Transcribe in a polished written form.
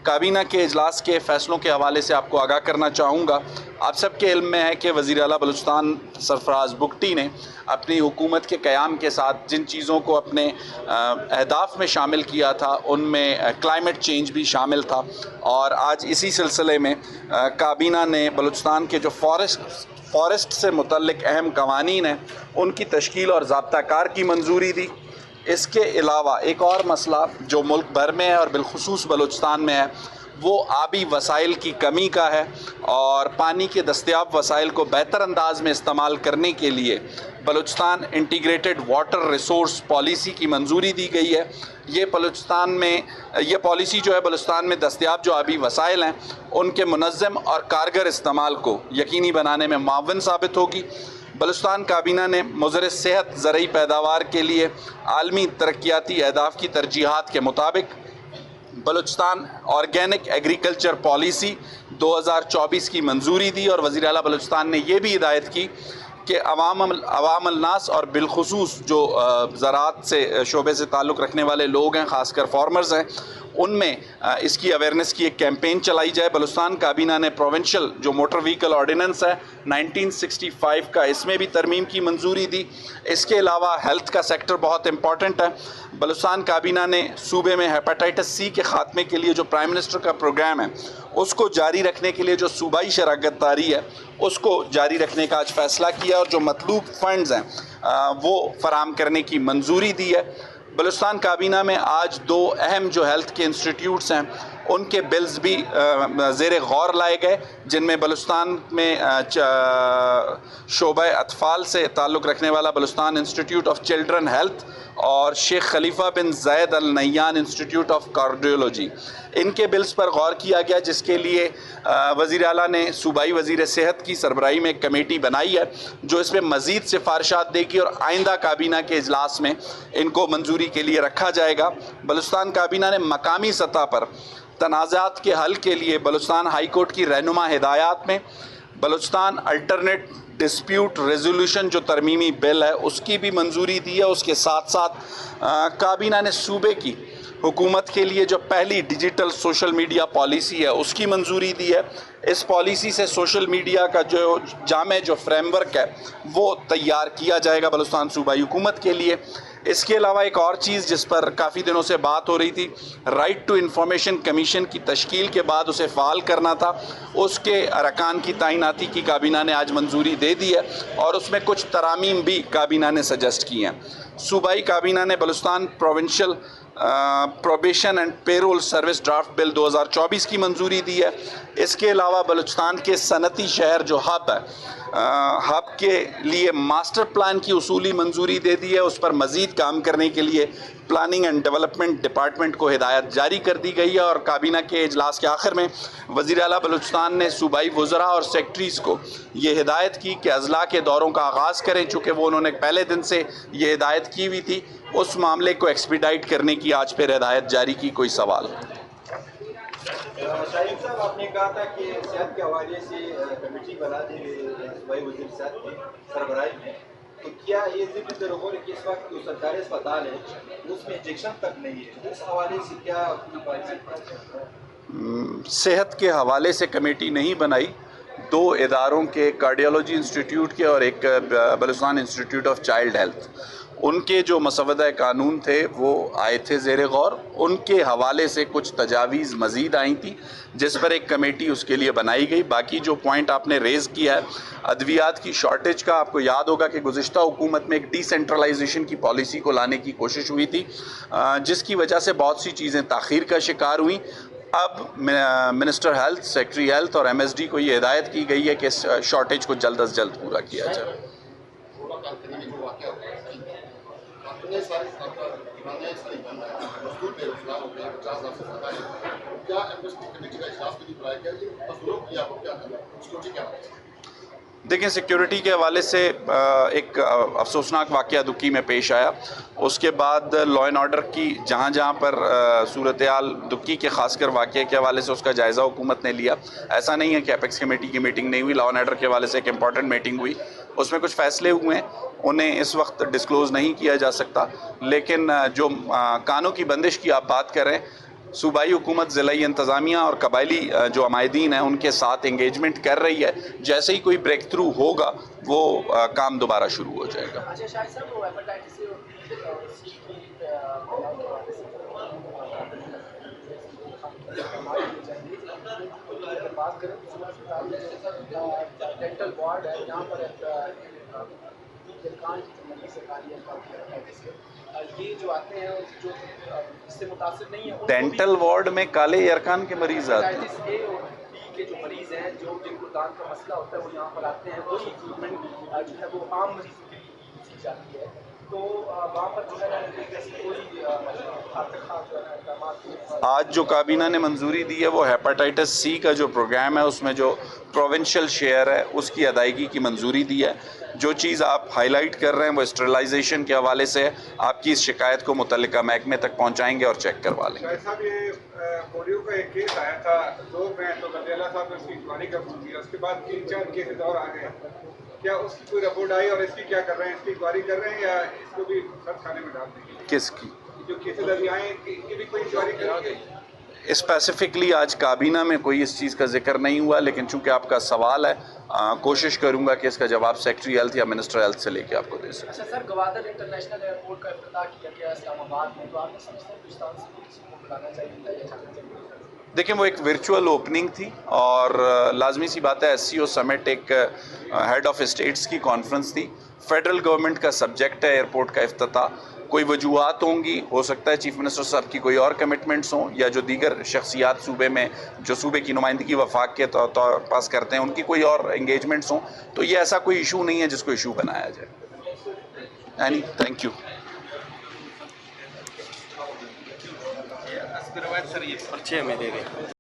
کابینہ کے اجلاس کے فیصلوں کے حوالے سے آپ کو آگاہ کرنا چاہوں گا۔ آپ سب کے علم میں ہے کہ وزیر اعلیٰ بلوچستان سرفراز بگٹی نے اپنی حکومت کے قیام کے ساتھ جن چیزوں کو اپنے اہداف میں شامل کیا تھا ان میں کلائمیٹ چینج بھی شامل تھا، اور آج اسی سلسلے میں کابینہ نے بلوچستان کے جو فارسٹ سے متعلق اہم قوانین ہیں ان کی تشکیل اور ضابطہ کار کی منظوری دی۔ اس کے علاوہ ایک اور مسئلہ جو ملک بھر میں ہے اور بالخصوص بلوچستان میں ہے وہ آبی وسائل کی کمی کا ہے، اور پانی کے دستیاب وسائل کو بہتر انداز میں استعمال کرنے کے لیے Balochistan integrated water resource policy کی منظوری دی گئی ہے۔ یہ پالیسی جو ہے بلوچستان میں دستیاب جو آبی وسائل ہیں ان کے منظم اور کارگر استعمال کو یقینی بنانے میں معاون ثابت ہوگی۔ بلوچستان کابینہ نے مضر صحت زرعی پیداوار کے لیے عالمی ترقیاتی اہداف کی ترجیحات کے مطابق بلوچستان آرگینک ایگریکلچر پالیسی 2024 کی منظوری دی، اور وزیر اعلیٰ بلوچستان نے یہ بھی ہدایت کی کہ عوام الناس اور بالخصوص جو زراعت سے شعبے سے تعلق رکھنے والے لوگ ہیں، خاص کر فارمرز ہیں، ان میں اس کی اویئرنیس کی ایک کیمپین چلائی جائے۔ بلوچستان کابینہ نے پروونشل جو موٹر وہیکل آرڈیننس ہے 1965 کا، اس میں بھی ترمیم کی منظوری دی۔ اس کے علاوہ ہیلتھ کا سیکٹر بہت امپورٹنٹ ہے۔ بلوچستان کابینہ نے صوبے میں ہیپاٹائٹس سی کے خاتمے کے لیے جو پرائم منسٹر کا پروگرام ہے اس کو جاری رکھنے کے لیے جو صوبائی شراکت داری ہے اس کو جاری رکھنے کا آج فیصلہ کیا، اور جو مطلوب فنڈز ہیں وہ فراہم کرنے کی منظوری دی ہے۔ بلوچستان کابینہ میں آج دو اہم جو ہیلتھ کے انسٹیٹیوٹس ہیں ان کے بلز بھی زیر غور لائے گئے، جن میں بلوچستان میں شعبہ اطفال سے تعلق رکھنے والا Balochistan institute of children health اور Sheikh Khalifa bin Zayed Al Nahyan institute of cardiology, ان کے بلز پر غور کیا گیا، جس کے لیے وزیر اعلیٰ نے صوبائی وزیر صحت کی سربراہی میں ایک کمیٹی بنائی ہے جو اس میں مزید سفارشات دے گی، اور آئندہ کابینہ کے اجلاس میں ان کو منظوری کے لیے رکھا جائے گا۔ بلوچستان کابینہ نے مقامی سطح پر تنازعات کے حل کے لیے بلوچستان ہائی کورٹ کی رہنما ہدایات میں بلوچستان الٹرنیٹ ڈسپیوٹ ریزولوشن جو ترمیمی بل ہے اس کی بھی منظوری دی ہے۔ اس کے ساتھ ساتھ کابینہ نے صوبے کی حکومت کے لیے جو پہلی ڈیجیٹل سوشل میڈیا پالیسی ہے اس کی منظوری دی ہے۔ اس پالیسی سے سوشل میڈیا کا جو جامع جو فریم ورک ہے وہ تیار کیا جائے گا بلوچستان صوبائی حکومت کے لیے۔ اس کے علاوہ ایک اور چیز جس پر کافی دنوں سے بات ہو رہی تھی، رائٹ ٹو انفارمیشن کمیشن کی تشکیل کے بعد اسے فعال کرنا تھا، اس کے ارکان کی تعیناتی کی کابینہ نے آج منظوری دے دی ہے، اور اس میں کچھ ترامیم بھی کابینہ نے سجیسٹ کی ہیں۔ صوبائی کابینہ نے Balochistan provincial probation and parole service draft bill 2024 کی منظوری دی ہے۔ اس کے علاوہ بلوچستان کے صنعتی شہر جو ہب ہے، ہب کے لیے ماسٹر پلان کی اصولی منظوری دے دی ہے۔ اس پر مزید کام کرنے کے لیے پلاننگ اینڈ ڈیولپمنٹ ڈپارٹمنٹ کو ہدایت جاری کر دی گئی ہے، اور کابینہ کے اجلاس کے آخر میں وزیر اعلیٰ بلوچستان نے صوبائی وزراء اور سیکٹریز کو یہ ہدایت کی کہ اضلاع کے دوروں کا آغاز کریں، چونکہ وہ انہوں نے پہلے دن سے یہ ہدایت کی ہوئی تھی، اس معاملے کو ایکسپیڈائٹ کرنے کی آج پھر ہدایت جاری کی۔ کوئی سوال؟ شاہد صاحب، آپ نے کہا تھا کہ صحت کے حوالے سے کمیٹی بنا دی گئی صوبائی وزیر صحت کی سربراہی میں، تو کیا یہ ذکر ضرور ہے کہ اس وقت جو سرکاری اسپتال ہے اس میں انجیکشن تک نہیں ہے، اس حوالے سے کیا اپنی پالیسی؟ صحت کے حوالے سے کمیٹی نہیں بنائی، دو اداروں کے کارڈیولوجی انسٹیٹیوٹ کے اور ایک Balochistan institute of child health, ان کے جو مسودہ قانون تھے وہ آئے تھے زیر غور، ان کے حوالے سے کچھ تجاویز مزید آئی تھیں جس پر ایک کمیٹی اس کے لیے بنائی گئی۔ باقی جو پوائنٹ آپ نے ریز کیا ہے ادویات کی شارٹیج کا، آپ کو یاد ہوگا کہ گزشتہ حکومت میں ایک ڈی سینٹرلائزیشن کی پالیسی کو لانے کی کوشش ہوئی تھی، جس کی وجہ سے بہت سی چیزیں تاخیر کا شکار ہوئیں۔ اب منسٹر ہیلتھ، سیکٹری ہیلتھ اور ایم ایس ڈی کو یہ ہدایت کی گئی ہے کہ اس شارٹیج کو جلد از جلد پورا کیا جائے۔ دیکھیں، سیکیورٹی کے حوالے سے ایک افسوسناک واقعہ دکی میں پیش آیا، اس کے بعد لا اینڈ آرڈر کی جہاں جہاں پر صورتحال دکی کے خاص کر واقعے کے حوالے سے اس کا جائزہ حکومت نے لیا۔ ایسا نہیں ہے کہ ایپیکس کمیٹی کی میٹنگ نہیں ہوئی، لا اینڈ آرڈر کے حوالے سے ایک امپورٹنٹ میٹنگ ہوئی، اس میں کچھ فیصلے ہوئے ہیں، انہیں اس وقت ڈسکلوز نہیں کیا جا سکتا، لیکن جو کانوں کی بندش کی آپ بات کر رہے ہیں، صوبائی حکومت ضلعی انتظامیہ اور قبائلی جو عمائدین ہیں ان کے ساتھ انگیجمنٹ کر رہی ہے. جیسے ہی کوئی بریک تھرو ہوگا وہ کام دوبارہ شروع ہو جائے گا. اچھا شاہد صاحب وہ ہیپاٹائٹس سی اور سی کی بات کریں ڈینٹل وارڈ ہے یہاں پر یہ جو آتے ہیں جو اس سے متاثر نہیں ہے ڈینٹل وارڈ میں کالے یرکان کے مریض آتے ہیں. ہیپاٹائٹس اے اور بی کے جو مریض ہیں جو جن کو دانت کا مسئلہ ہوتا ہے وہ یہاں پر آتے ہیں. وہی اکوپمنٹ جو ہے وہ عام مریضوں کے لیے یوز کی جاتی ہے. تو وہاں پر جو ہے کوئی اقدامات آج جو کابینہ نے منظوری دی ہے وہ ہیپاٹائٹس سی کا جو پروگرام ہے اس میں جو پروونشل شیئر ہے اس کی ادائیگی کی منظوری دی ہے. جو چیز آپ ہائی لائٹ کر رہے ہیں وہ اسٹرلائزیشن کے حوالے سے ہے. آپ کی اس شکایت کو متعلقہ محکمے تک پہنچائیں گے اور چیک کروا لیں گے. شاہد صاحب یہ پولیو کا ایک کیس آیا تھا 2 میں تو گجریلا صاحب نے اس کی انکوائری کا فون کیا. اس کے بعد 3-4 کیسز اور آ گئے. کیا اس کی کوئی رپورٹ آئی اور اس کی کیا کر رہے ہیں؟ اس کی انکوائری کر رہے ہیں یا اس کو بھی سب کھانے میں ڈال دیں گے؟ کس کی جو کیسز ابھی آئے ان کی بھی کوئی انکوائری کرا گئی؟ اسپیسیفکلی آج کابینہ میں کوئی اس چیز کا ذکر نہیں ہوا لیکن چونکہ آپ کا سوال ہے کوشش کروں گا کہ اس کا جواب سیکٹری ہیلتھ یا منسٹر ہیلتھ سے لے کے آپ کو دے سکوں. اچھا سر گوادر انٹرنیشنل ایئرپورٹ کا افتتاح کیا گیا اسلام آباد میں. تو آپ نے سمجھتے ہیں بلوچستان سے کسی کو بلانا چاہیے یا جانا چاہیے؟ دیکھیں وہ ایک ورچوئل اوپننگ تھی اور لازمی سی بات ہے SCO سمٹ ایک ہیڈ آف اسٹیٹس کی کانفرنس تھی. فیڈرل گورنمنٹ کا سبجیکٹ ہے ایئرپورٹ کا افتتاح. کوئی وجوہات ہوں گی, ہو سکتا ہے چیف منسٹر صاحب کی کوئی اور کمٹمنٹس ہوں یا جو دیگر شخصیات صوبے میں جو صوبے کی نمائندگی وفاق کے طور پاس کرتے ہیں ان کی کوئی اور انگیجمنٹس ہوں. تو یہ ایسا کوئی ایشو نہیں ہے جس کو ایشو بنایا جائے. Thank you. پرچے ہمیں دے دیں.